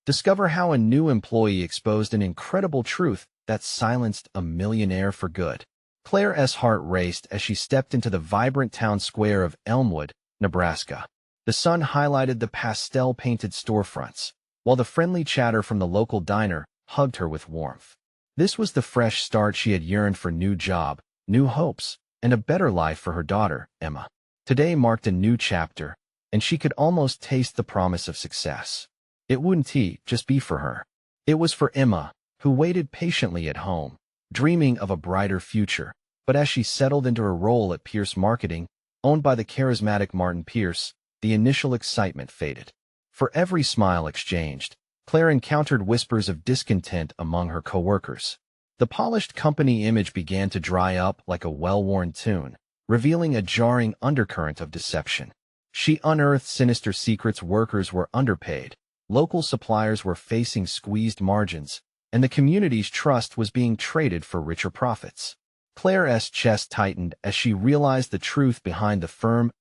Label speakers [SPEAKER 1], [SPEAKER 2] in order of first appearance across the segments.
[SPEAKER 1] Discover how a new employee exposed an incredible truth that silenced a millionaire for good. Claire's heart raced as she stepped into the vibrant town square of Elmwood, Nebraska. The sun highlighted the pastel-painted storefronts, while the friendly chatter from the local diner hugged her with warmth. This was the fresh start she had yearned for: new job, new hopes, and a better life for her daughter, Emma. Today marked a new chapter, and she could almost taste the promise of success. It wouldn't just be for her. It was for Emma, who waited patiently at home, dreaming of a brighter future. But as she settled into her role at Pierce Marketing, owned by the charismatic Martin Pierce, the initial excitement faded. For every smile exchanged, Claire encountered whispers of discontent among her coworkers. The polished company image began to dry up like a well-worn tune, revealing a jarring undercurrent of deception. She unearthed sinister secrets: workers were underpaid, local suppliers were facing squeezed margins, and the community's trust was being traded for richer profits. Claire's chest tightened as she realized the truth behind the firm's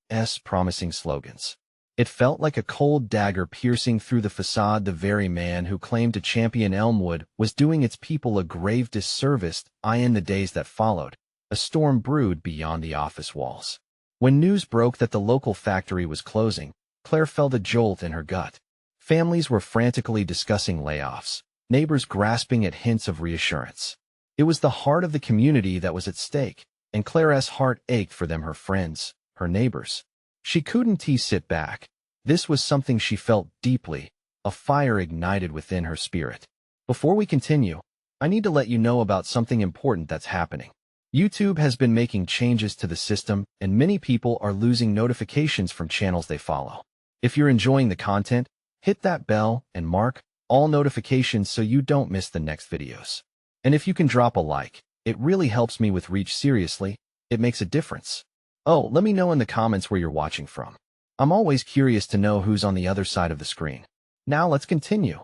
[SPEAKER 1] promising slogans. It felt like a cold dagger piercing through the facade. The very man who claimed to champion Elmwood was doing its people a grave disservice. In the days that followed, a storm brewed beyond the office walls. When news broke that the local factory was closing, Claire felt a jolt in her gut. Families were frantically discussing layoffs, neighbors grasping at hints of reassurance. It was the heart of the community that was at stake, and Claire's heart ached for them, her friends, her neighbors. She couldn't sit back. This was something she felt deeply, a fire ignited within her spirit. Before we continue, I need to let you know about something important that's happening. YouTube has been making changes to the system, and many people are losing notifications from channels they follow. If you're enjoying the content, hit that bell and mark all notifications so you don't miss the next videos. And if you can drop a like, it really helps me with reach. Seriously, it makes a difference. Oh, let me know in the comments where you're watching from. I'm always curious to know who's on the other side of the screen. Now let's continue.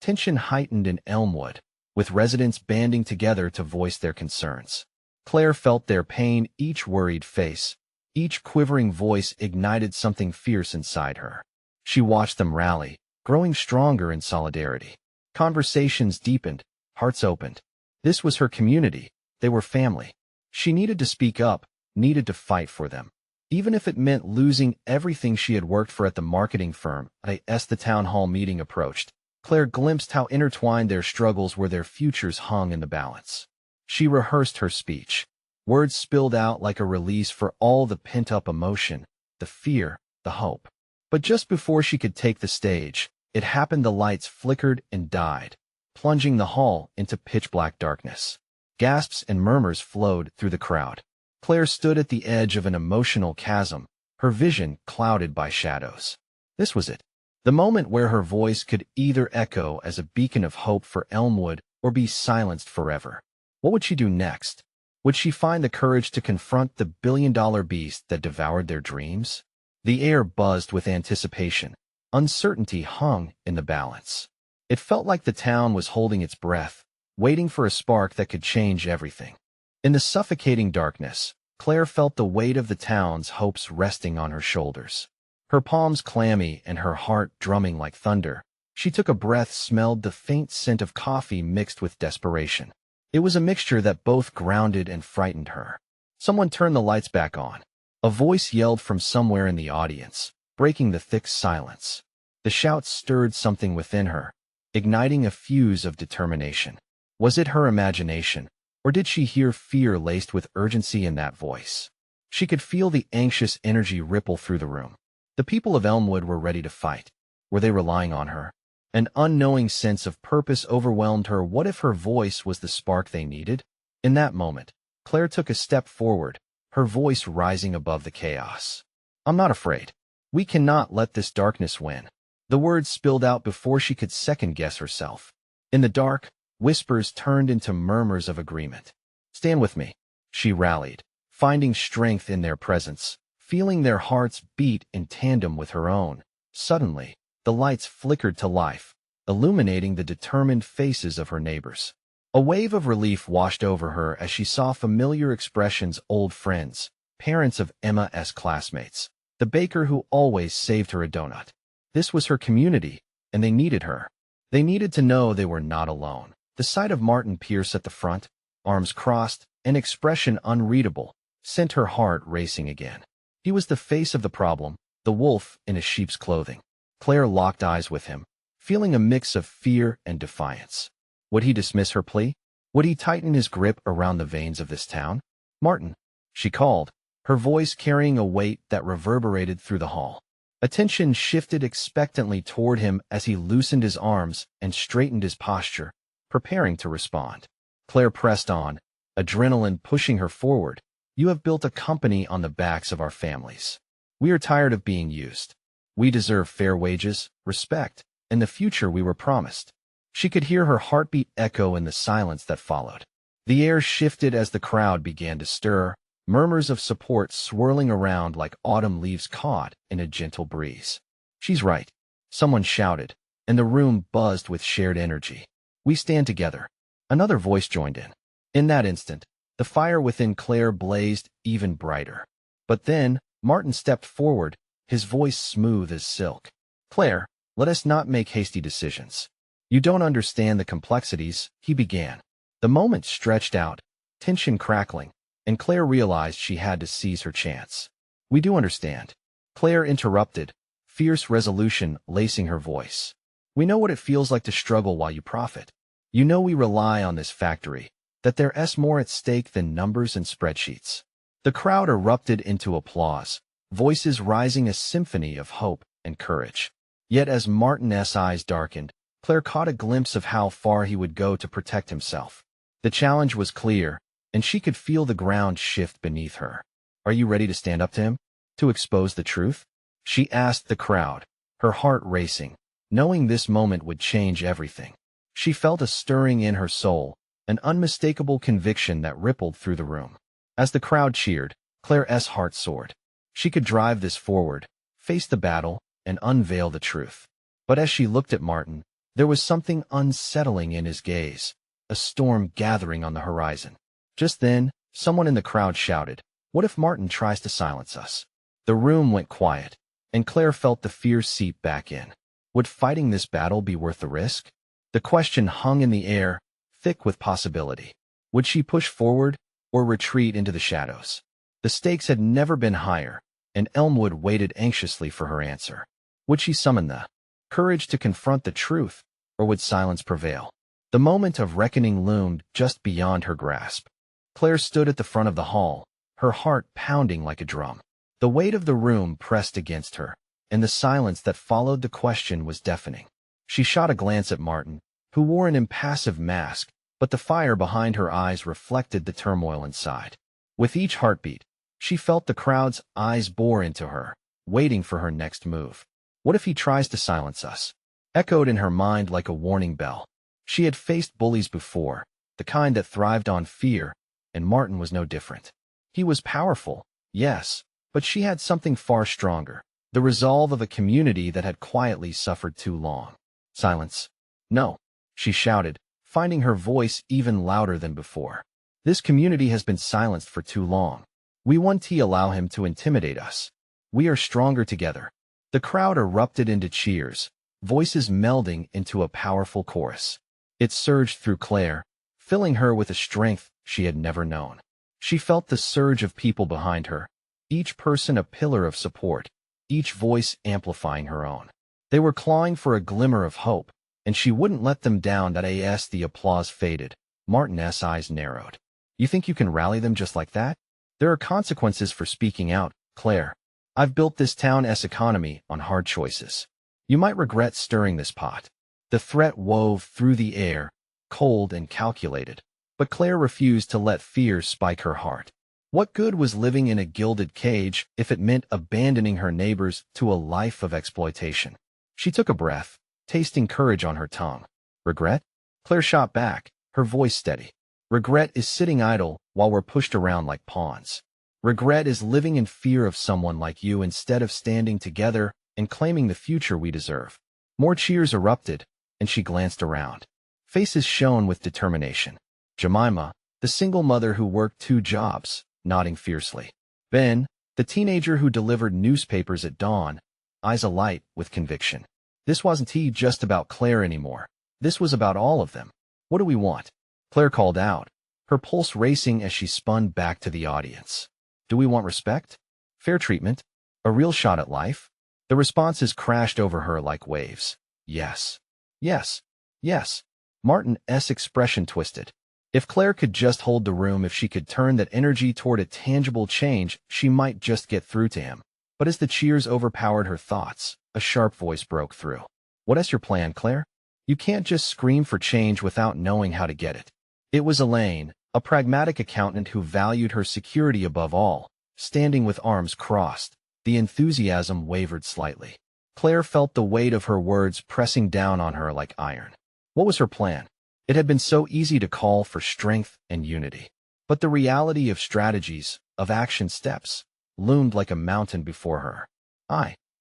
[SPEAKER 1] Tension heightened in Elmwood, with residents banding together to voice their concerns. Claire felt their pain: each worried face, each quivering voice ignited something fierce inside her. She watched them rally, growing stronger in solidarity. Conversations deepened, hearts opened. This was her community. They were family. She needed to speak up, needed to fight for them, even if it meant losing everything she had worked for at the marketing firm. As the town hall meeting approached, Claire glimpsed how intertwined their struggles were. Their futures hung in the balance. She rehearsed her speech. Words spilled out like a release for all the pent-up emotion, the fear, the hope. But just before she could take the stage, it happened. The lights flickered and died, plunging the hall into pitch-black darkness. Gasps and murmurs flowed through the crowd. Claire stood at the edge of an emotional chasm, her vision clouded by shadows. This was it, the moment where her voice could either echo as a beacon of hope for Elmwood or be silenced forever. What would she do next? Would she find the courage to confront the billion-dollar beast that devoured their dreams? The air buzzed with anticipation. Uncertainty hung in the balance. It felt like the town was holding its breath, waiting for a spark that could change everything. In the suffocating darkness, Claire felt the weight of the town's hopes resting on her shoulders. Her palms clammy and her heart drumming like thunder, she took a breath, smelled the faint scent of coffee mixed with desperation. It was a mixture that both grounded and frightened her. Someone turned the lights back on. A voice yelled from somewhere in the audience, breaking the thick silence. The shout stirred something within her, igniting a fuse of determination. Was it her imagination, or did she hear fear laced with urgency in that voice? She could feel the anxious energy ripple through the room. The people of Elmwood were ready to fight. Were they relying on her? An unknowing sense of purpose overwhelmed her. What if her voice was the spark they needed? In that moment, Claire took a step forward, her voice rising above the chaos. "I'm not afraid. We cannot let this darkness win." The words spilled out before she could second-guess herself. In the dark, whispers turned into murmurs of agreement. "Stand with me," she rallied, finding strength in their presence, feeling their hearts beat in tandem with her own. Suddenly, the lights flickered to life, illuminating the determined faces of her neighbors. A wave of relief washed over her as she saw familiar expressions: old friends, parents of Emma's classmates, the baker who always saved her a donut. This was her community, and they needed her. They needed to know they were not alone. The sight of Martin Pierce at the front, arms crossed, an expression unreadable, sent her heart racing again. He was the face of the problem, the wolf in a sheep's clothing. Claire locked eyes with him, feeling a mix of fear and defiance. Would he dismiss her plea? Would he tighten his grip around the veins of this town? "Martin," she called, her voice carrying a weight that reverberated through the hall. Attention shifted expectantly toward him as he loosened his arms and straightened his posture, preparing to respond. Claire pressed on, adrenaline pushing her forward. "You have built a company on the backs of our families. We are tired of being used. We deserve fair wages, respect, and the future we were promised." She could hear her heartbeat echo in the silence that followed. The air shifted as the crowd began to stir, murmurs of support swirling around like autumn leaves caught in a gentle breeze. "She's right," someone shouted, and the room buzzed with shared energy. "We stand together." Another voice joined in. In that instant, the fire within Claire blazed even brighter. But then, Martin stepped forward, his voice smooth as silk. "Claire, let us not make hasty decisions. You don't understand the complexities," he began. The moment stretched out, tension crackling, and Claire realized she had to seize her chance. "We do understand," Claire interrupted, fierce resolution lacing her voice. "We know what it feels like to struggle while you profit. You know we rely on this factory, that there's more at stake than numbers and spreadsheets." The crowd erupted into applause, voices rising a symphony of hope and courage. Yet as Martin's eyes darkened, Claire caught a glimpse of how far he would go to protect himself. The challenge was clear, and she could feel the ground shift beneath her. "Are you ready to stand up to him? To expose the truth?" she asked the crowd, her heart racing, knowing this moment would change everything. She felt a stirring in her soul, an unmistakable conviction that rippled through the room. As the crowd cheered, Claire's heart soared. She could drive this forward, face the battle, and unveil the truth. But as she looked at Martin, there was something unsettling in his gaze, a storm gathering on the horizon. Just then, someone in the crowd shouted, "What if Martin tries to silence us?" The room went quiet, and Claire felt the fear seep back in. Would fighting this battle be worth the risk? The question hung in the air, thick with possibility. Would she push forward or retreat into the shadows? The stakes had never been higher, and Elmwood waited anxiously for her answer. Would she summon the courage to confront the truth, or would silence prevail? The moment of reckoning loomed just beyond her grasp. Claire stood at the front of the hall, her heart pounding like a drum. The weight of the room pressed against her, and the silence that followed the question was deafening. She shot a glance at Martin, who wore an impassive mask, but the fire behind her eyes reflected the turmoil inside. With each heartbeat, she felt the crowd's eyes bore into her, waiting for her next move. "What if he tries to silence us?" echoed in her mind like a warning bell. She had faced bullies before, the kind that thrived on fear, and Martin was no different. He was powerful, yes, but she had something far stronger, the resolve of a community that had quietly suffered too long. "Silence. No," she shouted, finding her voice even louder than before. "This community has been silenced for too long. We won't allow him to intimidate us. We are stronger together." The crowd erupted into cheers, voices melding into a powerful chorus. It surged through Claire, filling her with a strength she had never known. She felt the surge of people behind her, each person a pillar of support, each voice amplifying her own. They were clawing for a glimmer of hope, and she wouldn't let them down. As the applause faded, Martin's eyes narrowed. "You think you can rally them just like that? There are consequences for speaking out, Claire. I've built this town's economy on hard choices. You might regret stirring this pot." The threat wove through the air, cold and calculated, but Claire refused to let fear spike her heart. What good was living in a gilded cage if it meant abandoning her neighbors to a life of exploitation? She took a breath, tasting courage on her tongue. "Regret?" Claire shot back, her voice steady. "Regret is sitting idle while we're pushed around like pawns. Regret is living in fear of someone like you instead of standing together and claiming the future we deserve." More cheers erupted, and she glanced around. Faces shone with determination. Jemima, the single mother who worked 2 jobs, nodding fiercely. Ben, the teenager who delivered newspapers at dawn, eyes alight with conviction. This wasn't just about Claire anymore. This was about all of them. What do we want? Claire called out, her pulse racing as she spun back to the audience. Do we want respect? Fair treatment? A real shot at life? The responses crashed over her like waves. Yes. Yes. Yes. Martin's expression twisted. If Claire could just hold the room, if she could turn that energy toward a tangible change, she might just get through to him. But as the cheers overpowered her thoughts, a sharp voice broke through. What is your plan, Claire? You can't just scream for change without knowing how to get it. It was Elaine, a pragmatic accountant who valued her security above all, standing with arms crossed. The enthusiasm wavered slightly. Claire felt the weight of her words pressing down on her like iron. What was her plan? It had been so easy to call for strength and unity. But the reality of strategies, of action steps, loomed like a mountain before her.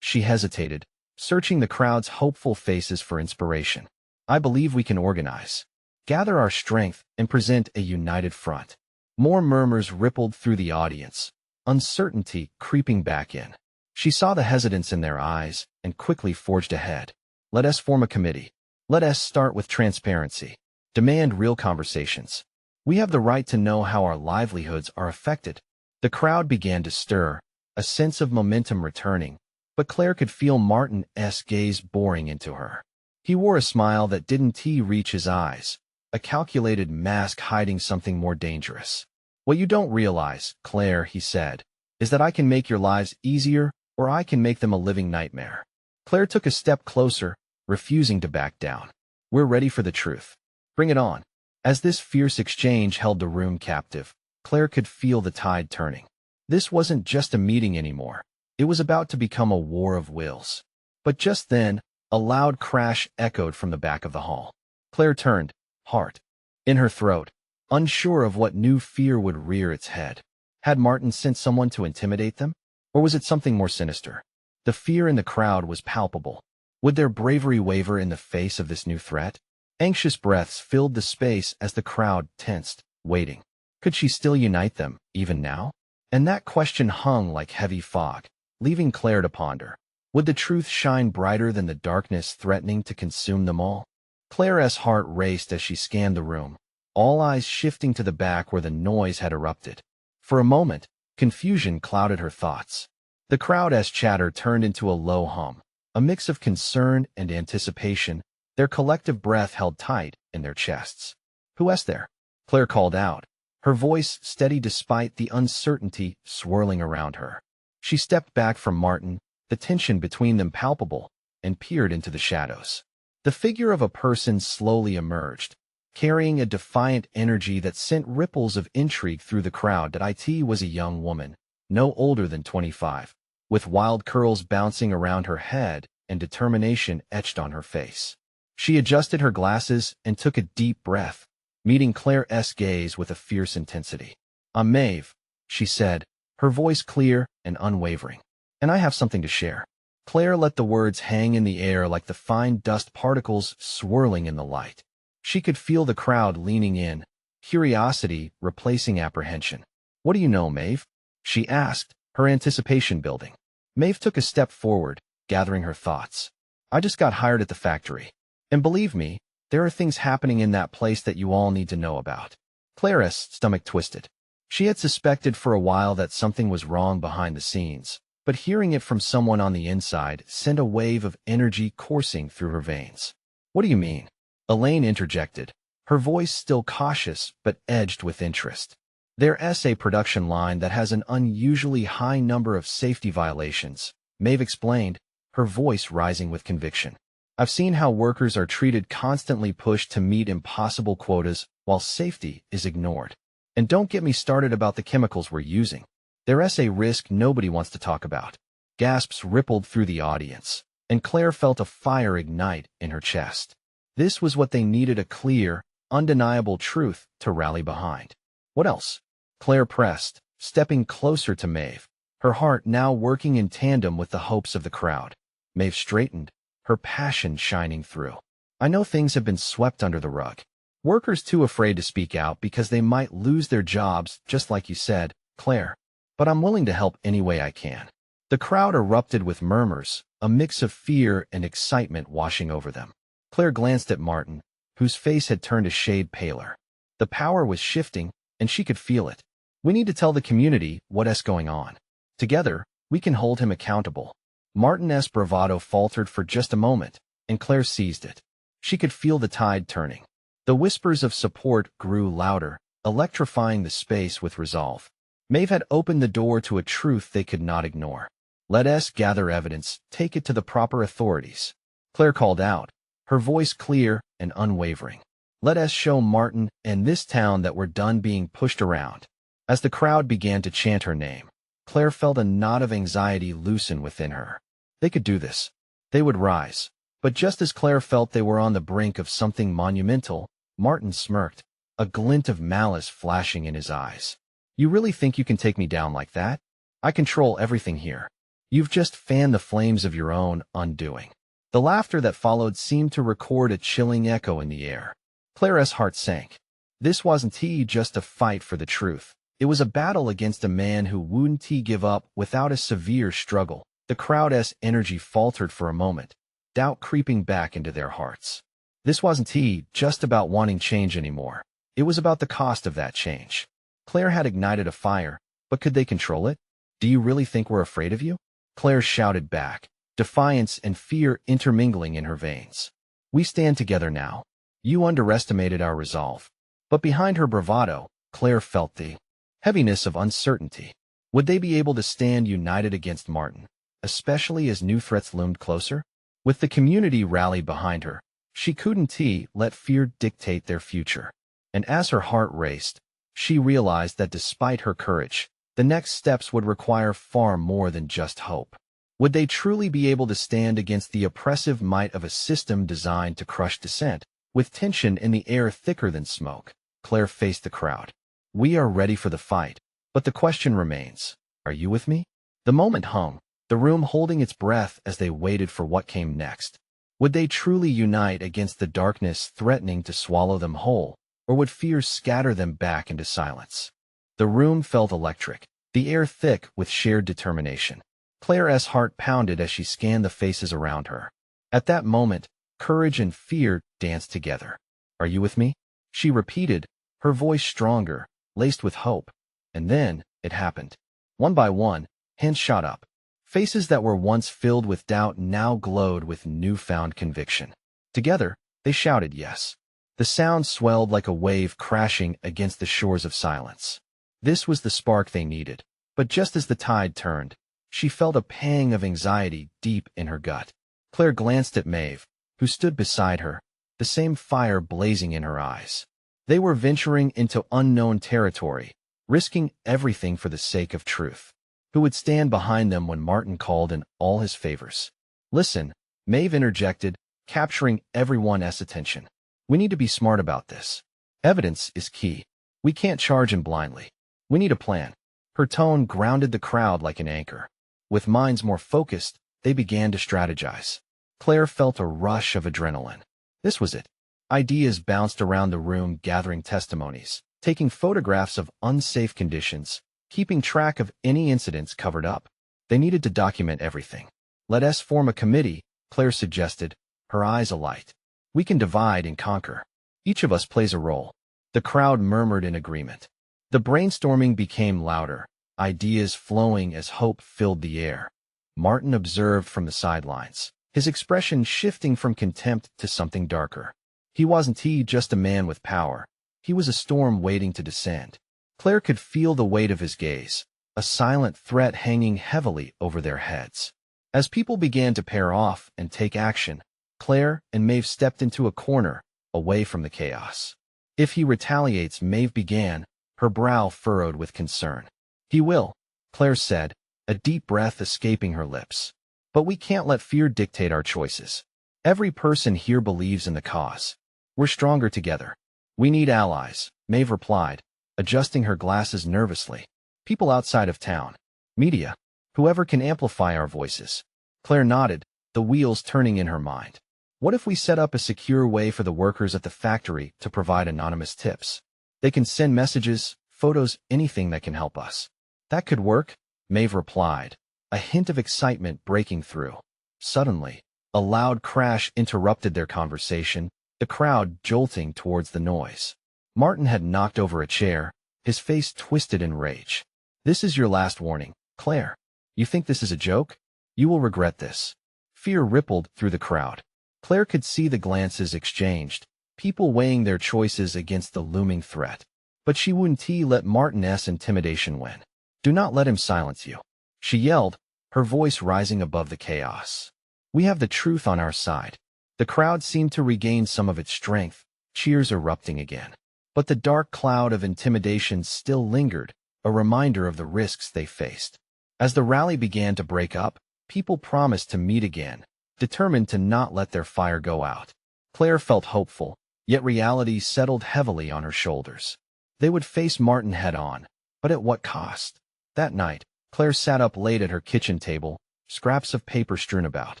[SPEAKER 1] She hesitated, searching the crowd's hopeful faces for inspiration. I believe we can organize, gather our strength, and present a united front. More murmurs rippled through the audience, uncertainty creeping back in. She saw the hesitance in their eyes and quickly forged ahead. Let us form a committee. Let us start with transparency. Demand real conversations. We have the right to know how our livelihoods are affected. The crowd began to stir, a sense of momentum returning, but Claire could feel Martin's gaze boring into her. He wore a smile that didn't reach his eyes, a calculated mask hiding something more dangerous. What you don't realize, Claire, he said, is that I can make your lives easier, or I can make them a living nightmare. Claire took a step closer, refusing to back down. We're ready for the truth. Bring it on. As this fierce exchange held the room captive, Claire could feel the tide turning. This wasn't just a meeting anymore. It was about to become a war of wills. But just then, a loud crash echoed from the back of the hall. Claire turned, heart in her throat, unsure of what new fear would rear its head. Had Martin sent someone to intimidate them? Or was it something more sinister? The fear in the crowd was palpable. Would their bravery waver in the face of this new threat? Anxious breaths filled the space as the crowd tensed, waiting. Could she still unite them, even now? And that question hung like heavy fog, leaving Claire to ponder. Would the truth shine brighter than the darkness threatening to consume them all? Claire's heart raced as she scanned the room, all eyes shifting to the back where the noise had erupted. For a moment, confusion clouded her thoughts. The crowd's chatter turned into a low hum, a mix of concern and anticipation, their collective breath held tight in their chests. Who's there? Claire called out, her voice steady despite the uncertainty swirling around her. She stepped back from Martin, the tension between them palpable, and peered into the shadows. The figure of a person slowly emerged, carrying a defiant energy that sent ripples of intrigue through the crowd. That it was a young woman, no older than 25, with wild curls bouncing around her head and determination etched on her face. She adjusted her glasses and took a deep breath, meeting Claire's gaze with a fierce intensity. I'm Maeve, she said, her voice clear and unwavering. And I have something to share. Claire let the words hang in the air like the fine dust particles swirling in the light. She could feel the crowd leaning in, curiosity replacing apprehension. What do you know, Maeve? She asked, her anticipation building. Maeve took a step forward, gathering her thoughts. I just got hired at the factory. And believe me, there are things happening in that place that you all need to know about. Claire's stomach twisted. She had suspected for a while that something was wrong behind the scenes, but hearing it from someone on the inside sent a wave of energy coursing through her veins. What do you mean? Elaine interjected, her voice still cautious but edged with interest. There's a production line that has an unusually high number of safety violations, Maeve explained, her voice rising with conviction. I've seen how workers are treated, constantly pushed to meet impossible quotas while safety is ignored. And don't get me started about the chemicals we're using. There's a risk nobody wants to talk about. Gasps rippled through the audience, and Claire felt a fire ignite in her chest. This was what they needed, a clear, undeniable truth to rally behind. What else? Claire pressed, stepping closer to Maeve, her heart now working in tandem with the hopes of the crowd. Maeve straightened, her passion shining through. I know things have been swept under the rug. Workers too afraid to speak out because they might lose their jobs, just like you said, Claire. But I'm willing to help any way I can. The crowd erupted with murmurs, a mix of fear and excitement washing over them. Claire glanced at Martin, whose face had turned a shade paler. The power was shifting, and she could feel it. We need to tell the community what's going on. Together, we can hold him accountable. Martin's bravado faltered for just a moment, and Claire seized it. She could feel the tide turning. The whispers of support grew louder, electrifying the space with resolve. Maeve had opened the door to a truth they could not ignore. Let us gather evidence, take it to the proper authorities. Claire called out, her voice clear and unwavering. Let us show Martin and this town that we're done being pushed around. As the crowd began to chant her name, Claire felt a knot of anxiety loosen within her. They could do this. They would rise. But just as Claire felt they were on the brink of something monumental, Martin smirked, a glint of malice flashing in his eyes. You really think you can take me down like that? I control everything here. You've just fanned the flames of your own undoing. The laughter that followed seemed to record a chilling echo in the air. Claire's heart sank. This wasn't just a fight for the truth. It was a battle against a man who wouldn't give up without a severe struggle. The crowd's energy faltered for a moment, doubt creeping back into their hearts. This wasn't just about wanting change anymore. It was about the cost of that change. Claire had ignited a fire, but could they control it? Do you really think we're afraid of you? Claire shouted back, defiance and fear intermingling in her veins. We stand together now. You underestimated our resolve. But behind her bravado, Claire felt the heaviness of uncertainty. Would they be able to stand united against Martin, especially as new threats loomed closer? With the community rallied behind her, she couldn't let fear dictate their future. And as her heart raced, she realized that despite her courage, the next steps would require far more than just hope. Would they truly be able to stand against the oppressive might of a system designed to crush dissent? With tension in the air thicker than smoke, Claire faced the crowd. We are ready for the fight, but the question remains, are you with me? The moment hung, the room holding its breath as they waited for what came next. Would they truly unite against the darkness threatening to swallow them whole, or would fear scatter them back into silence? The room felt electric, the air thick with shared determination. Claire's heart pounded as she scanned the faces around her. At that moment, courage and fear danced together. Are you with me? She repeated, her voice stronger, laced with hope. And then, it happened. One by one, hands shot up. Faces that were once filled with doubt now glowed with newfound conviction. Together, they shouted yes. The sound swelled like a wave crashing against the shores of silence. This was the spark they needed. But just as the tide turned, she felt a pang of anxiety deep in her gut. Claire glanced at Maeve, who stood beside her, the same fire blazing in her eyes. They were venturing into unknown territory, risking everything for the sake of truth. Who would stand behind them when Martin called in all his favors? Listen, Maeve interjected, capturing everyone's attention. We need to be smart about this. Evidence is key. We can't charge him blindly. We need a plan. Her tone grounded the crowd like an anchor. With minds more focused, they began to strategize. Claire felt a rush of adrenaline. This was it. Ideas bounced around the room, gathering testimonies, taking photographs of unsafe conditions, keeping track of any incidents covered up. They needed to document everything. Let us form a committee, Claire suggested, her eyes alight. We can divide and conquer. Each of us plays a role. The crowd murmured in agreement. The brainstorming became louder, ideas flowing as hope filled the air. Martin observed from the sidelines, his expression shifting from contempt to something darker. He wasn't just a man with power. He was a storm waiting to descend. Claire could feel the weight of his gaze, a silent threat hanging heavily over their heads. As people began to pair off and take action, Claire and Maeve stepped into a corner, away from the chaos. If he retaliates, Maeve began, her brow furrowed with concern. He will, Claire said, a deep breath escaping her lips. But we can't let fear dictate our choices. Every person here believes in the cause. We're stronger together. We need allies, Maeve replied, adjusting her glasses nervously. People outside of town. Media. Whoever can amplify our voices. Claire nodded, the wheels turning in her mind. What if we set up a secure way for the workers at the factory to provide anonymous tips? They can send messages, photos, anything that can help us. That could work, Maeve replied, a hint of excitement breaking through. Suddenly, A loud crash interrupted their conversation, the crowd jolting towards the noise. Martin had knocked over a chair, his face twisted in rage. "This is your last warning, Claire. You think this is a joke? You will regret this." Fear rippled through the crowd. Claire could see the glances exchanged, people weighing their choices against the looming threat. But she wouldn't let Martin's intimidation win. "Do not let him silence you," she yelled, her voice rising above the chaos. "We have the truth on our side." The crowd seemed to regain some of its strength, cheers erupting again. But the dark cloud of intimidation still lingered, a reminder of the risks they faced. As the rally began to break up, people promised to meet again, determined to not let their fire go out. Claire felt hopeful, yet reality settled heavily on her shoulders. They would face Martin head-on, but at what cost? That night, Claire sat up late at her kitchen table, scraps of paper strewn about.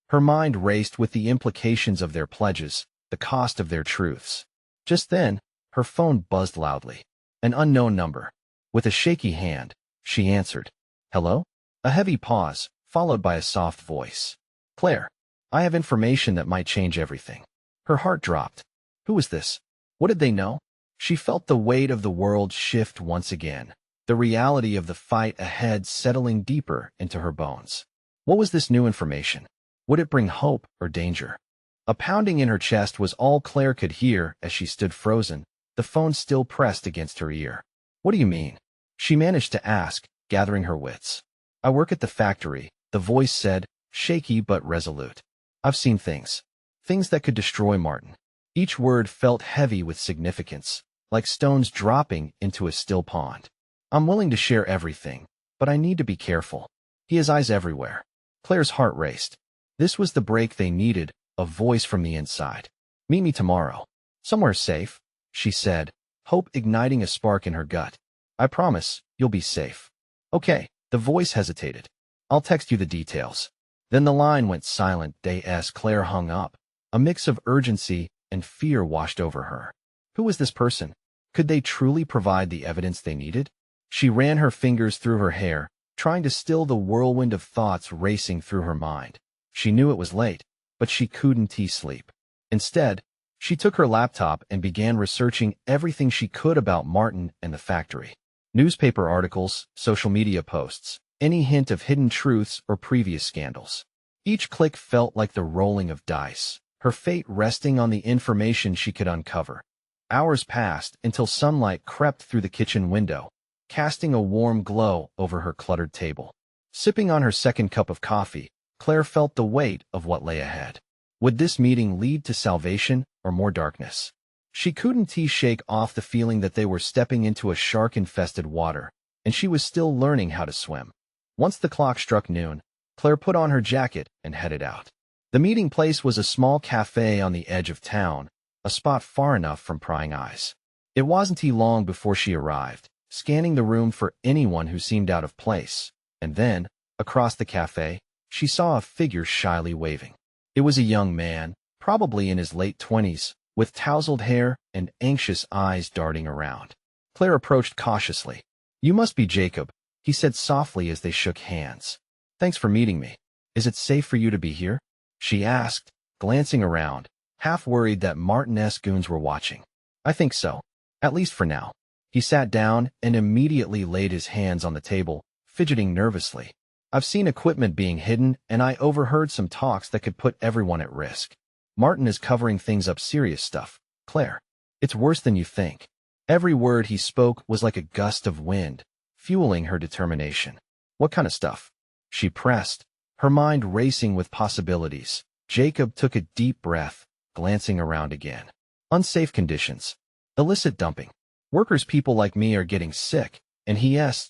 [SPEAKER 1] Her mind raced with the implications of their pledges, the cost of their truths. Just then, her phone buzzed loudly. An unknown number. With a shaky hand, she answered. "Hello?" A heavy pause, followed by a soft voice. "Claire, I have information that might change everything." Her heart dropped. Who was this? What did they know? She felt the weight of the world shift once again, the reality of the fight ahead settling deeper into her bones. What was this new information? Would it bring hope or danger? A pounding in her chest was all Claire could hear as she stood frozen, the phone still pressed against her ear. "What do you mean?" she managed to ask, gathering her wits. "I work at the factory," the voice said, shaky but resolute. "I've seen things. Things that could destroy Martin." Each word felt heavy with significance, like stones dropping into a still pond. "I'm willing to share everything, but I need to be careful. He has eyes everywhere." Claire's heart raced. This was the break they needed, a voice from the inside. "Meet me tomorrow. Somewhere safe," she said, hope igniting a spark in her gut. "I promise, you'll be safe." "Okay," the voice hesitated. "I'll text you the details." Then the line went silent as Claire hung up. A mix of urgency and fear washed over her. Who was this person? Could they truly provide the evidence they needed? She ran her fingers through her hair, trying to still the whirlwind of thoughts racing through her mind. She knew it was late, but she couldn't sleep. Instead, she took her laptop and began researching everything she could about Martin and the factory. Newspaper articles, social media posts, any hint of hidden truths or previous scandals. Each click felt like the rolling of dice, her fate resting on the information she could uncover. Hours passed until sunlight crept through the kitchen window, casting a warm glow over her cluttered table. Sipping on her second cup of coffee, Claire felt the weight of what lay ahead. Would this meeting lead to salvation or more darkness? She couldn't shake off the feeling that they were stepping into a shark-infested water, and she was still learning how to swim. Once the clock struck noon, Claire put on her jacket and headed out. The meeting place was a small cafe on the edge of town, a spot far enough from prying eyes. It wasn't long before she arrived, scanning the room for anyone who seemed out of place, and then, across the cafe, she saw a figure shyly waving. It was a young man, probably in his late 20s, with tousled hair and anxious eyes darting around. Claire approached cautiously. "You must be Jacob," he said softly as they shook hands. "Thanks for meeting me. Is it safe for you to be here?" she asked, glancing around, half worried that Martin's goons were watching. "I think so, at least for now." He sat down and immediately laid his hands on the table, fidgeting nervously. "I've seen equipment being hidden, and I overheard some talks that could put everyone at risk. Martin is covering things up, serious stuff, Claire. It's worse than you think." Every word he spoke was like a gust of wind, fueling her determination. "What kind of stuff?" she pressed, her mind racing with possibilities. Jacob took a deep breath, glancing around again. "Unsafe conditions. Illicit dumping. Workers people like me are getting sick," and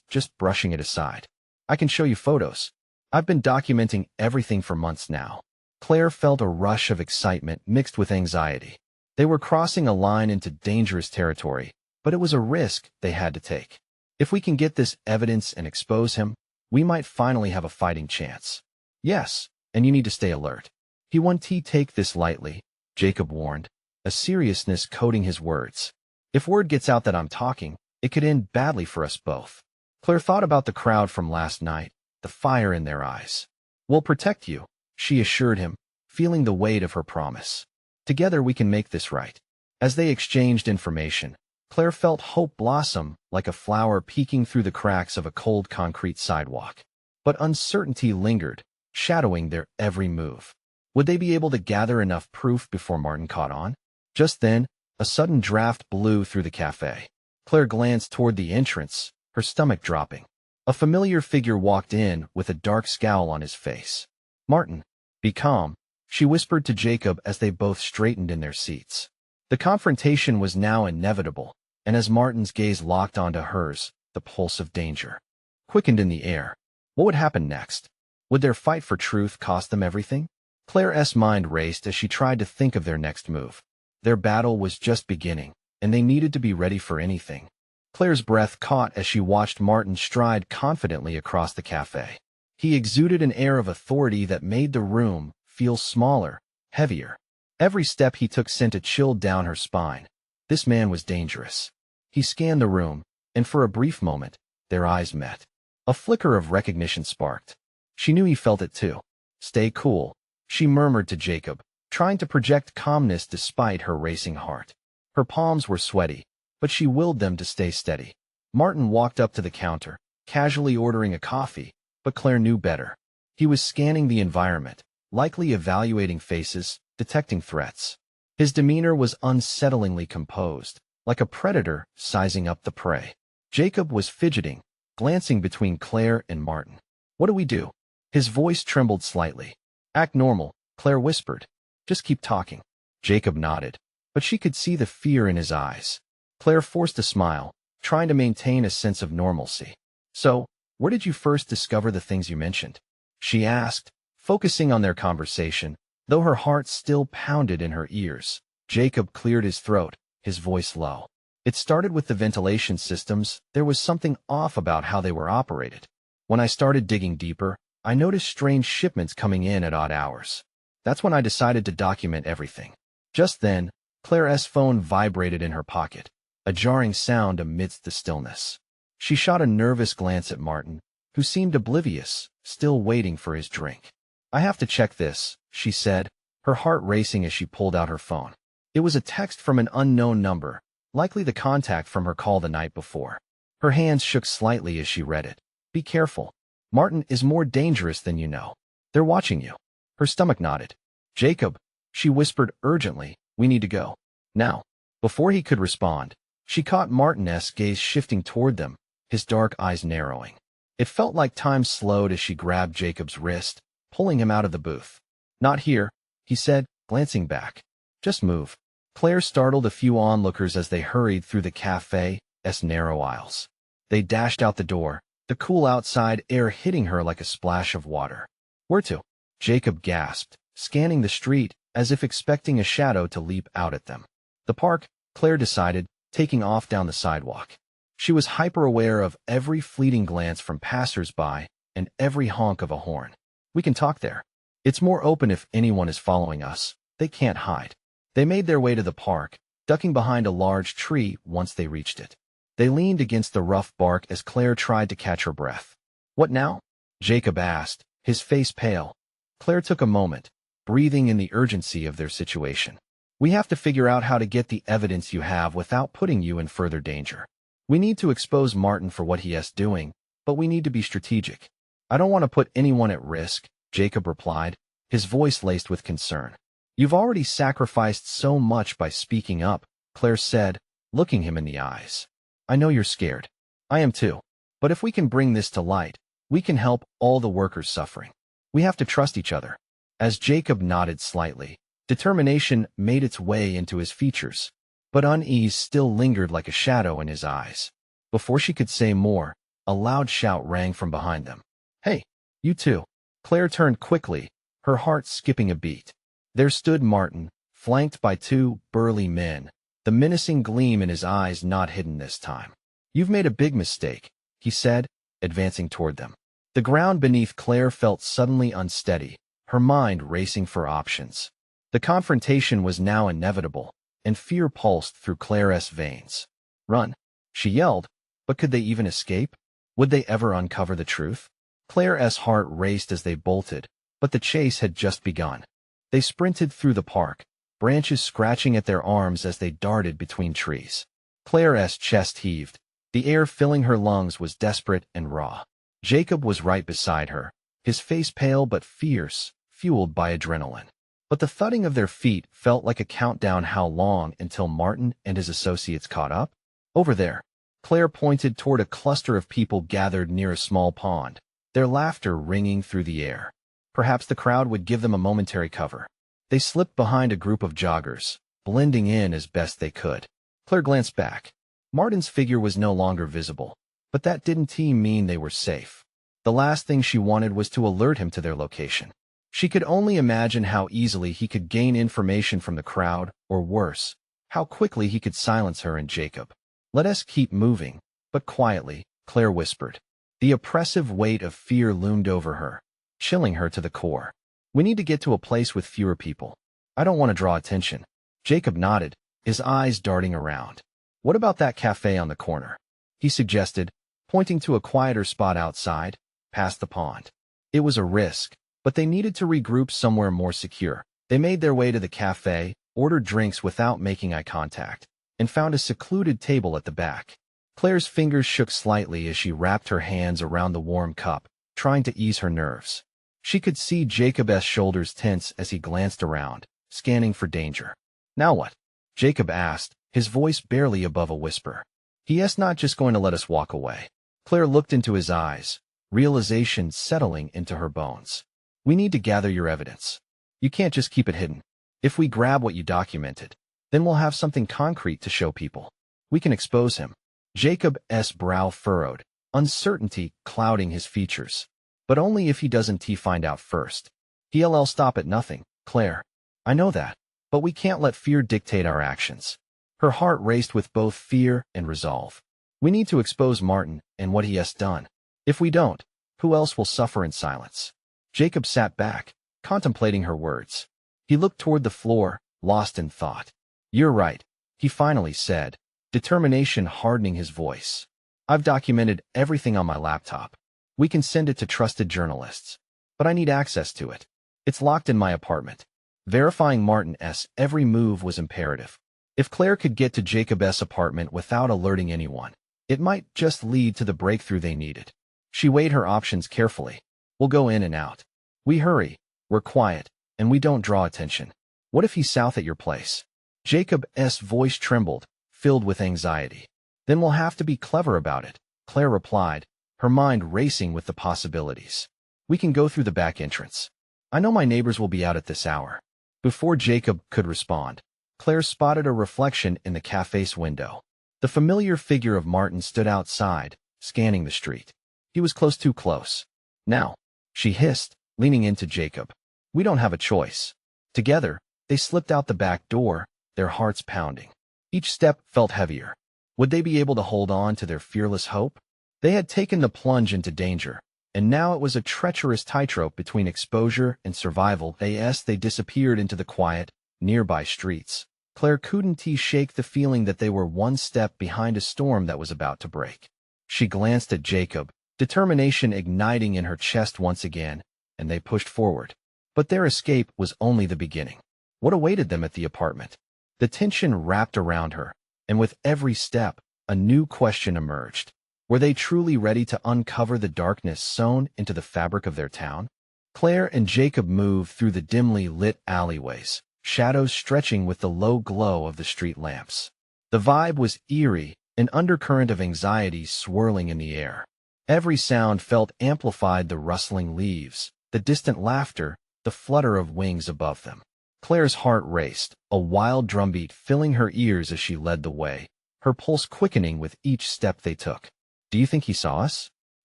[SPEAKER 1] just brushing it aside. "I can show you photos. I've been documenting everything for months now." Claire felt a rush of excitement mixed with anxiety. They were crossing a line into dangerous territory, but it was a risk they had to take. "If we can get this evidence and expose him, we might finally have a fighting chance." "Yes, and you need to stay alert. He won't take this lightly," Jacob warned, a seriousness coating his words. "If word gets out that I'm talking, it could end badly for us both." Claire thought about the crowd from last night, the fire in their eyes. "We'll protect you," she assured him, feeling the weight of her promise. Together we can make this right. As they exchanged information, Claire felt hope blossom like a flower peeking through the cracks of a cold concrete sidewalk. But uncertainty lingered, shadowing their every move. Would they be able to gather enough proof before Martin caught on? Just then, a sudden draft blew through the cafe. Claire glanced toward the entrance, her stomach dropping. A familiar figure walked in with a dark scowl on his face. "Martin, be calm," she whispered to Jacob as they both straightened in their seats. The confrontation was now inevitable, and as Martin's gaze locked onto hers, the pulse of danger quickened in the air. What would happen next? Would their fight for truth cost them everything? Claire's mind raced as she tried to think of their next move. Their battle was just beginning, and they needed to be ready for anything. Claire's breath caught as she watched Martin stride confidently across the cafe. He exuded an air of authority that made the room feel smaller, heavier. Every step he took sent a chill down her spine. This man was dangerous. He scanned the room, and for a brief moment, their eyes met. A flicker of recognition sparked. She knew he felt it too. "Stay cool," she murmured to Jacob, trying to project calmness despite her racing heart. Her palms were sweaty, but she willed them to stay steady. Martin walked up to the counter, casually ordering a coffee, but Claire knew better. He was scanning the environment, likely evaluating faces, detecting threats. His demeanor was unsettlingly composed, like a predator sizing up the prey. Jacob was fidgeting, glancing between Claire and Martin. "What do we do?" His voice trembled slightly. "Act normal," Claire whispered. "Just keep talking." Jacob nodded, but she could see the fear in his eyes. Claire forced a smile, trying to maintain a sense of normalcy. "So, where did you first discover the things you mentioned?" she asked, focusing on their conversation, though her heart still pounded in her ears. Jacob cleared his throat, his voice low. "It started with the ventilation systems. There was something off about how they were operated. When I started digging deeper, I noticed strange shipments coming in at odd hours. That's when I decided to document everything." Just then, Claire's phone vibrated in her pocket, a jarring sound amidst the stillness. She shot a nervous glance at Martin, who seemed oblivious, still waiting for his drink. "I have to check this," she said, her heart racing as she pulled out her phone. It was a text from an unknown number, likely the contact from her call the night before. Her hands shook slightly as she read it. "Be careful. Martin is more dangerous than you know. They're watching you." Her stomach nodded. "Jacob," she whispered urgently, "we need to go. Now." Before he could respond, she caught Martin's gaze shifting toward them, his dark eyes narrowing. It felt like time slowed as she grabbed Jacob's wrist, pulling him out of the booth. "Not here," he said, glancing back. "Just move." Claire startled a few onlookers as they hurried through the cafe's narrow aisles. They dashed out the door, the cool outside air hitting her like a splash of water. "Where to?" Jacob gasped, scanning the street as if expecting a shadow to leap out at them. "The park," Claire decided, taking off down the sidewalk. She was hyper-aware of every fleeting glance from passers-by and every honk of a horn. "We can talk there. It's more open if anyone is following us. They can't hide." They made their way to the park, ducking behind a large tree once they reached it. They leaned against the rough bark as Claire tried to catch her breath. "What now?" Jacob asked, his face pale. Claire took a moment, breathing in the urgency of their situation. "We have to figure out how to get the evidence you have without putting you in further danger. We need to expose Martin for what he is doing, but we need to be strategic." "I don't want to put anyone at risk," Jacob replied, his voice laced with concern. "You've already sacrificed so much by speaking up," Claire said, looking him in the eyes. "I know you're scared. I am too. But if we can bring this to light, we can help all the workers suffering. We have to trust each other." As Jacob nodded slightly, determination made its way into his features, but unease still lingered like a shadow in his eyes. Before she could say more, a loud shout rang from behind them. "Hey, you two!" Claire turned quickly, her heart skipping a beat. There stood Martin, flanked by two burly men, the menacing gleam in his eyes not hidden this time. "You've made a big mistake," he said, advancing toward them. The ground beneath Claire felt suddenly unsteady, her mind racing for options. The confrontation was now inevitable, and fear pulsed through Claire's veins. "Run!" she yelled, but could they even escape? Would they ever uncover the truth? Claire's heart raced as they bolted, but the chase had just begun. They sprinted through the park, branches scratching at their arms as they darted between trees. Claire's chest heaved. The air filling her lungs was desperate and raw. Jacob was right beside her, his face pale but fierce, fueled by adrenaline. But the thudding of their feet felt like a countdown. How long until Martin and his associates caught up? Over there. Claire pointed toward a cluster of people gathered near a small pond, their laughter ringing through the air. Perhaps the crowd would give them a momentary cover. They slipped behind a group of joggers, blending in as best they could. Claire glanced back. Martin's figure was no longer visible, but that didn't mean they were safe. The last thing she wanted was to alert him to their location. She could only imagine how easily he could gain information from the crowd, or worse, how quickly he could silence her and Jacob. "Let us keep moving," but quietly, Claire whispered. The oppressive weight of fear loomed over her, chilling her to the core. "We need to get to a place with fewer people. I don't want to draw attention." Jacob nodded, his eyes darting around. "What about that cafe on the corner?" he suggested, pointing to a quieter spot outside, past the pond. It was a risk, but they needed to regroup somewhere more secure. They made their way to the cafe, ordered drinks without making eye contact, and found a secluded table at the back. Claire's fingers shook slightly as she wrapped her hands around the warm cup, trying to ease her nerves. She could see Jacob's shoulders tense as he glanced around, scanning for danger. "Now what?" Jacob asked, his voice barely above a whisper. "He's not just going to let us walk away." Claire looked into his eyes, realization settling into her bones. "We need to gather your evidence. You can't just keep it hidden. If we grab what you documented, then we'll have something concrete to show people. We can expose him." Jacob's brow furrowed, uncertainty clouding his features. "But only if he doesn't find out first. He'll stop at nothing, Claire. I know that, but we can't let fear dictate our actions." Her heart raced with both fear and resolve. "We need to expose Martin and what he has done. If we don't, who else will suffer in silence?" Jacob sat back, contemplating her words. He looked toward the floor, lost in thought. "You're right," he finally said, determination hardening his voice. "I've documented everything on my laptop. We can send it to trusted journalists. But I need access to it. It's locked in my apartment." Verifying Martin's every move was imperative. If Claire could get to Jacob's apartment without alerting anyone, it might just lead to the breakthrough they needed. She weighed her options carefully. "We'll go in and out. We hurry, we're quiet, and we don't draw attention. What if he's south at your place?" Jacob's voice trembled, filled with anxiety. "Then we'll have to be clever about it," Claire replied, her mind racing with the possibilities. "We can go through the back entrance. I know my neighbors will be out at this hour." Before Jacob could respond, Claire spotted a reflection in the cafe's window. The familiar figure of Martin stood outside, scanning the street. He was too close. "Now," she hissed, leaning into Jacob. "We don't have a choice." Together, they slipped out the back door, their hearts pounding. Each step felt heavier. Would they be able to hold on to their fearless hope? They had taken the plunge into danger, and now it was a treacherous tightrope between exposure and survival. As they disappeared into the quiet, nearby streets, Claire couldn't shake the feeling that they were one step behind a storm that was about to break. She glanced at Jacob, determination igniting in her chest once again, and they pushed forward. But their escape was only the beginning. What awaited them at the apartment? The tension wrapped around her, and with every step, a new question emerged. Were they truly ready to uncover the darkness sewn into the fabric of their town? Claire and Jacob moved through the dimly lit alleyways, shadows stretching with the low glow of the street lamps. The vibe was eerie, an undercurrent of anxiety swirling in the air. Every sound felt amplified: the rustling leaves, the distant laughter, the flutter of wings above them. Claire's heart raced, a wild drumbeat filling her ears as she led the way, her pulse quickening with each step they took. "Do you think he saw us?"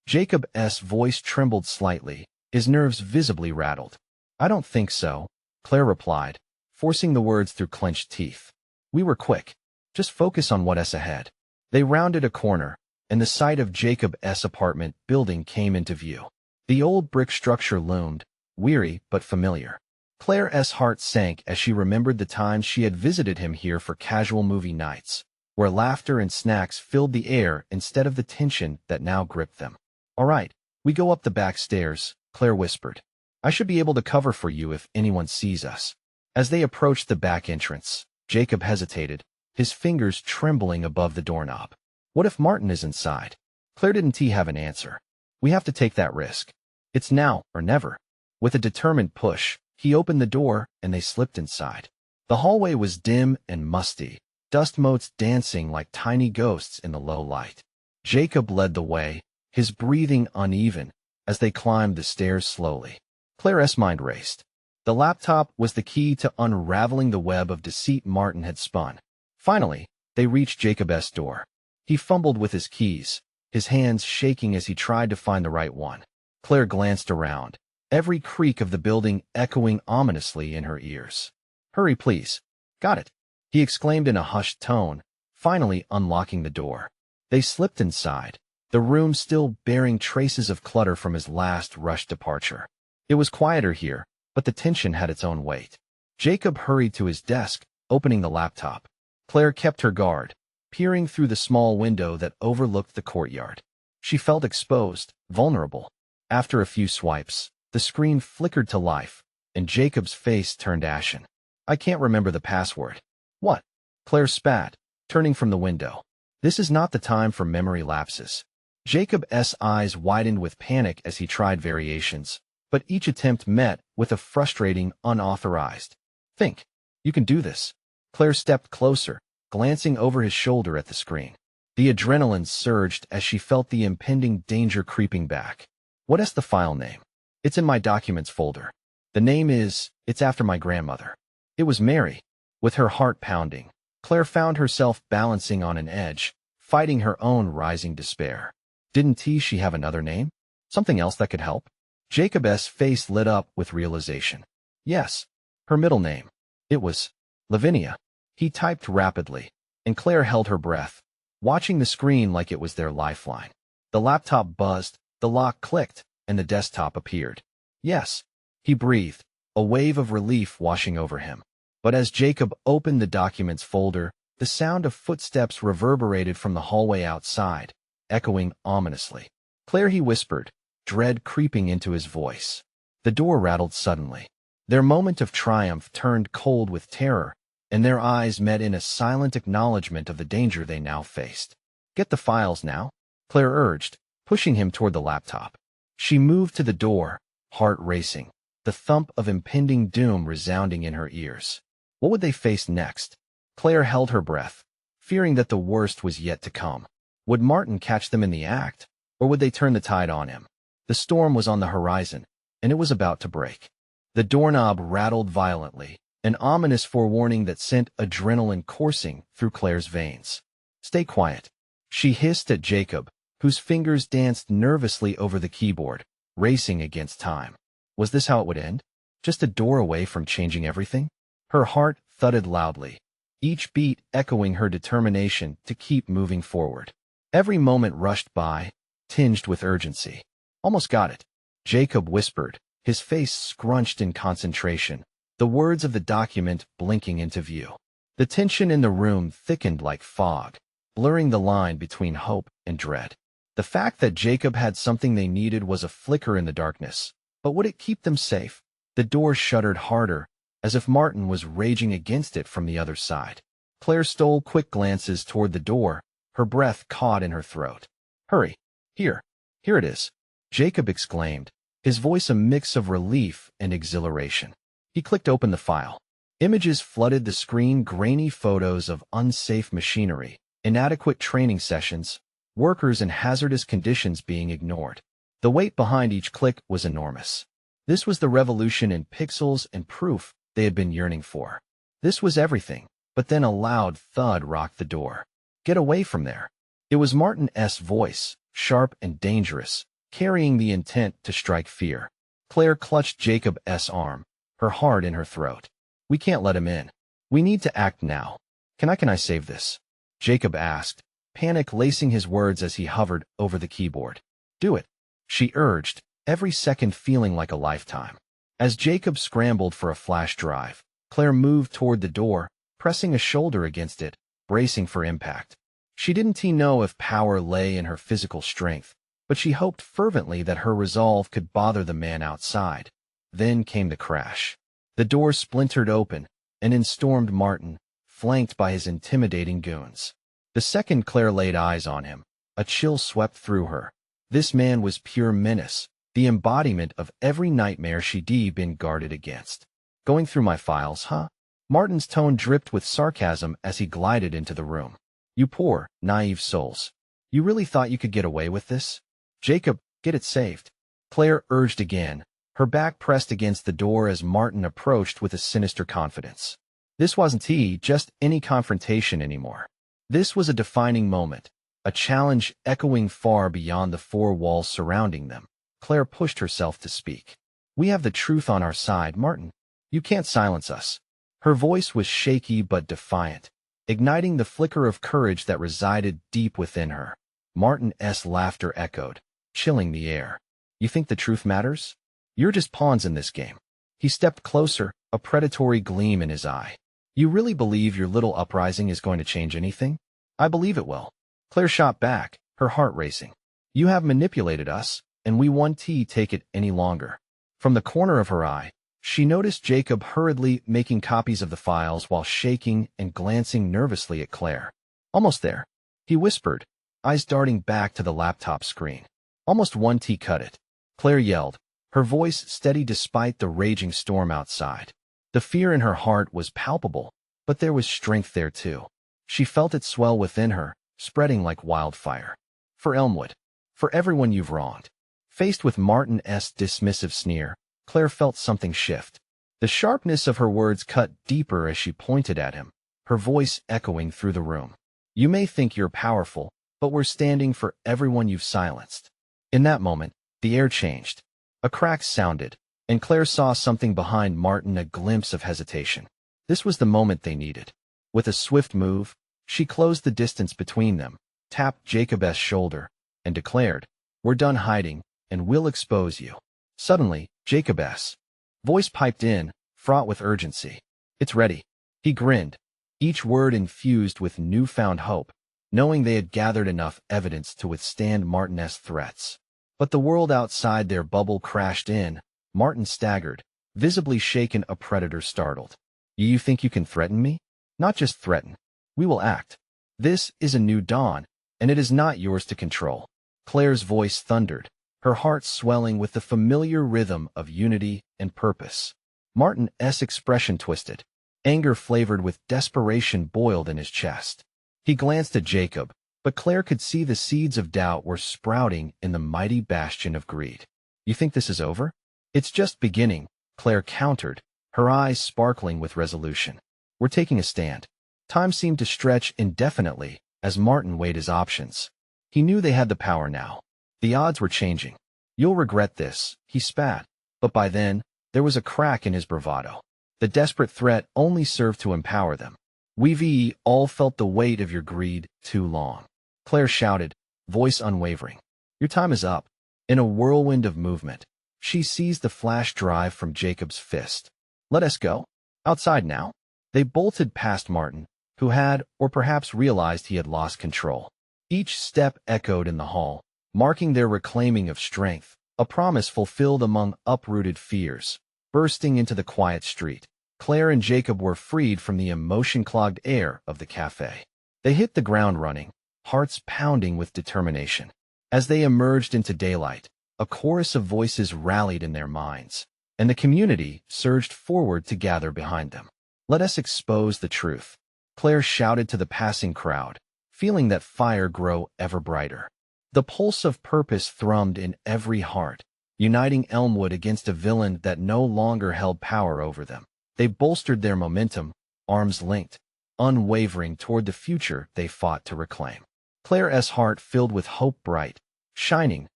[SPEAKER 1] Jacob's voice trembled slightly, his nerves visibly rattled. "I don't think so," Claire replied, forcing the words through clenched teeth. "We were quick. Just focus on what's ahead." They rounded a corner, and the sight of Jacob's apartment building came into view. The old brick structure loomed, weary but familiar. Claire's heart sank as she remembered the times she had visited him here for casual movie nights, where laughter and snacks filled the air instead of the tension that now gripped them. "All right, we go up the back stairs," Claire whispered. I should be able to cover for you if anyone sees us. As they approached the back entrance, Jacob hesitated, his fingers trembling above the doorknob. What if Martin is inside? Claire didn't have an answer. We have to take that risk. It's now or never. With a determined push, he opened the door and they slipped inside. The hallway was dim and musty, dust motes dancing like tiny ghosts in the low light. Jacob led the way, his breathing uneven, as they climbed the stairs slowly. Claire's mind raced. The laptop was the key to unraveling the web of deceit Martin had spun. Finally, they reached Jacob's door. He fumbled with his keys, his hands shaking as he tried to find the right one. Claire glanced around, every creak of the building echoing ominously in her ears. Hurry, please. Got it, he exclaimed in a hushed tone, finally unlocking the door. They slipped inside, the room still bearing traces of clutter from his last rushed departure. It was quieter here, but the tension had its own weight. Jacob hurried to his desk, opening the laptop. Claire kept her guard, peering through the small window that overlooked the courtyard. She felt exposed, vulnerable. After a few swipes, the screen flickered to life, and Jacob's face turned ashen. I can't remember the password. What? Claire spat, turning from the window. This is not the time for memory lapses. Jacob's eyes widened with panic as he tried variations, but each attempt met with a frustrating, unauthorized. Think. You can do this. Claire stepped closer, glancing over his shoulder at the screen. The adrenaline surged as she felt the impending danger creeping back. What is the file name? It's in my documents folder. The name is, it's after my grandmother. It was Mary. With her heart pounding, Claire found herself balancing on an edge, fighting her own rising despair. Didn't she have another name? Something else that could help? Jacob's face lit up with realization. Yes, her middle name. It was Lavinia. He typed rapidly, and Claire held her breath, watching the screen like it was their lifeline. The laptop buzzed, the lock clicked, and the desktop appeared. Yes, he breathed, a wave of relief washing over him. But as Jacob opened the documents folder, the sound of footsteps reverberated from the hallway outside, echoing ominously. Claire, he whispered, dread creeping into his voice. The door rattled suddenly. Their moment of triumph turned cold with terror, and their eyes met in a silent acknowledgement of the danger they now faced. Get the files now, Claire urged, pushing him toward the laptop. She moved to the door, heart racing, the thump of impending doom resounding in her ears. What would they face next? Claire held her breath, fearing that the worst was yet to come. Would Martin catch them in the act, or would they turn the tide on him? The storm was on the horizon, and it was about to break. The doorknob rattled violently, an ominous forewarning that sent adrenaline coursing through Claire's veins. Stay quiet, she hissed at Jacob, whose fingers danced nervously over the keyboard, racing against time. Was this how it would end? Just a door away from changing everything? Her heart thudded loudly, each beat echoing her determination to keep moving forward. Every moment rushed by, tinged with urgency. Almost got it, Jacob whispered, his face scrunched in concentration, the words of the document blinking into view. The tension in the room thickened like fog, blurring the line between hope and dread. The fact that Jacob had something they needed was a flicker in the darkness, but would it keep them safe? The door shuddered harder, as if Martin was raging against it from the other side. Claire stole quick glances toward the door, her breath caught in her throat. Hurry, here it is, Jacob exclaimed, his voice a mix of relief and exhilaration. He clicked open the file. Images flooded the screen, grainy photos of unsafe machinery, inadequate training sessions, workers in hazardous conditions being ignored. The weight behind each click was enormous. This was the revolution in pixels and proof they had been yearning for. This was everything, but then a loud thud rocked the door. Get away from there. It was Martin's voice, sharp and dangerous, carrying the intent to strike fear. Claire clutched Jacob's arm, her heart in her throat. We can't let him in. We need to act now. Can I save this? Jacob asked, panic lacing his words as he hovered over the keyboard. Do it, she urged, every second feeling like a lifetime. As Jacob scrambled for a flash drive, Claire moved toward the door, pressing a shoulder against it, bracing for impact. She didn't know if power lay in her physical strength, but she hoped fervently that her resolve could bother the man outside. Then came the crash. The door splintered open, and in stormed Martin, flanked by his intimidating goons. The second Claire laid eyes on him, a chill swept through her. This man was pure menace, the embodiment of every nightmare she'd been guarded against. Going through my files, huh? Martin's tone dripped with sarcasm as he glided into the room. You poor, naive souls. You really thought you could get away with this? Jacob, get it saved. Claire urged again, her back pressed against the door as Martin approached with a sinister confidence. This wasn't just any confrontation anymore. This was a defining moment, a challenge echoing far beyond the four walls surrounding them. Claire pushed herself to speak. We have the truth on our side, Martin. You can't silence us. Her voice was shaky but defiant, igniting the flicker of courage that resided deep within her. Martin's laughter echoed, chilling the air. You think the truth matters? You're just pawns in this game. He stepped closer, a predatory gleam in his eye. You really believe your little uprising is going to change anything? I believe it will. Claire shot back, her heart racing. You have manipulated us, and we won't take it any longer. From the corner of her eye, she noticed Jacob hurriedly making copies of the files while shaking and glancing nervously at Claire. Almost there, he whispered, eyes darting back to the laptop screen. Almost cut it. Claire yelled, her voice steady despite the raging storm outside. The fear in her heart was palpable, but there was strength there too. She felt it swell within her, spreading like wildfire. For Elmwood. For everyone you've wronged. Faced with Martin's dismissive sneer, Claire felt something shift. The sharpness of her words cut deeper as she pointed at him, her voice echoing through the room. You may think you're powerful, but we're standing for everyone you've silenced. In that moment, the air changed. A crack sounded, and Claire saw something behind Martin, a glimpse of hesitation. This was the moment they needed. With a swift move, she closed the distance between them, tapped Jacob's shoulder, and declared, We're done hiding, and we'll expose you. Suddenly, Jacob's voice piped in, fraught with urgency. It's ready. He grinned, each word infused with newfound hope, knowing they had gathered enough evidence to withstand Martin's threats. But the world outside their bubble crashed in. Martin staggered, visibly shaken, a predator startled. You think you can threaten me? Not just threaten. We will act. This is a new dawn, and it is not yours to control. Claire's voice thundered, her heart swelling with the familiar rhythm of unity and purpose. Martin's expression twisted. Anger flavored with desperation boiled in his chest. He glanced at Jacob, but Claire could see the seeds of doubt were sprouting in the mighty bastion of greed. You think this is over? It's just beginning, Claire countered, her eyes sparkling with resolution. We're taking a stand. Time seemed to stretch indefinitely as Martin weighed his options. He knew they had the power now. The odds were changing. You'll regret this, he spat, but by then, there was a crack in his bravado. The desperate threat only served to empower them. We've all felt the weight of your greed too long. Claire shouted, voice unwavering. Your time is up. In a whirlwind of movement, she seized the flash drive from Jacob's fist. Let us go. Outside now. They bolted past Martin, who had, or perhaps realized he had lost control. Each step echoed in the hall, marking their reclaiming of strength, a promise fulfilled among uprooted fears. Bursting into the quiet street, Claire and Jacob were freed from the emotion-clogged air of the cafe. They hit the ground running, hearts pounding with determination. As they emerged into daylight, a chorus of voices rallied in their minds, and the community surged forward to gather behind them. Let us expose the truth, Claire shouted to the passing crowd, feeling that fire grow ever brighter. The pulse of purpose thrummed in every heart, uniting Elmwood against a villain that no longer held power over them. They bolstered their momentum, arms linked, unwavering toward the future they fought to reclaim. Claire's heart filled with hope, bright, shining,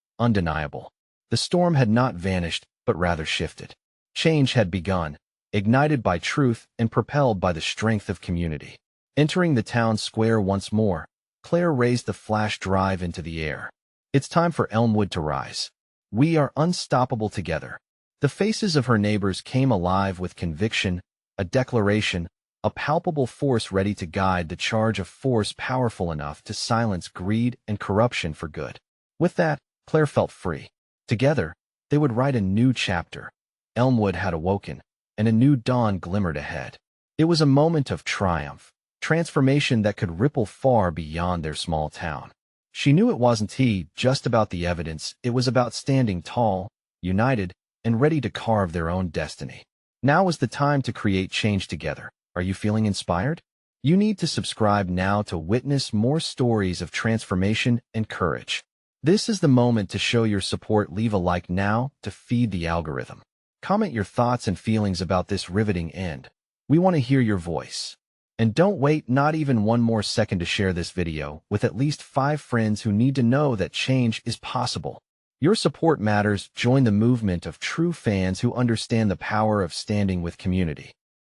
[SPEAKER 1] undeniable. The storm had not vanished, but rather shifted. Change had begun, ignited by truth and propelled by the strength of community. Entering the town square once more, Claire raised the flash drive into the air. It's time for Elmwood to rise. We are unstoppable together. The faces of her neighbors came alive with conviction, a declaration, a palpable force ready to guide the charge, of force powerful enough to silence greed and corruption for good. With that, Claire felt free. Together, they would write a new chapter, Elmwood had awoken, and a new dawn glimmered ahead. It was a moment of triumph, transformation that could ripple far beyond their small town. She knew it wasn't just about the evidence, it was about standing tall, united, and ready to carve their own destiny. Now is the time to create change together. Are you feeling inspired? You need to subscribe now to witness more stories of transformation and courage. This is the moment to show your support. Leave a like now to feed the algorithm. Comment your thoughts and feelings about this riveting end. We want to hear your voice. And don't wait not even one more second to share this video with at least 5 friends who need to know that change is possible. Your support matters. Join the movement of true fans who understand the power of standing with community.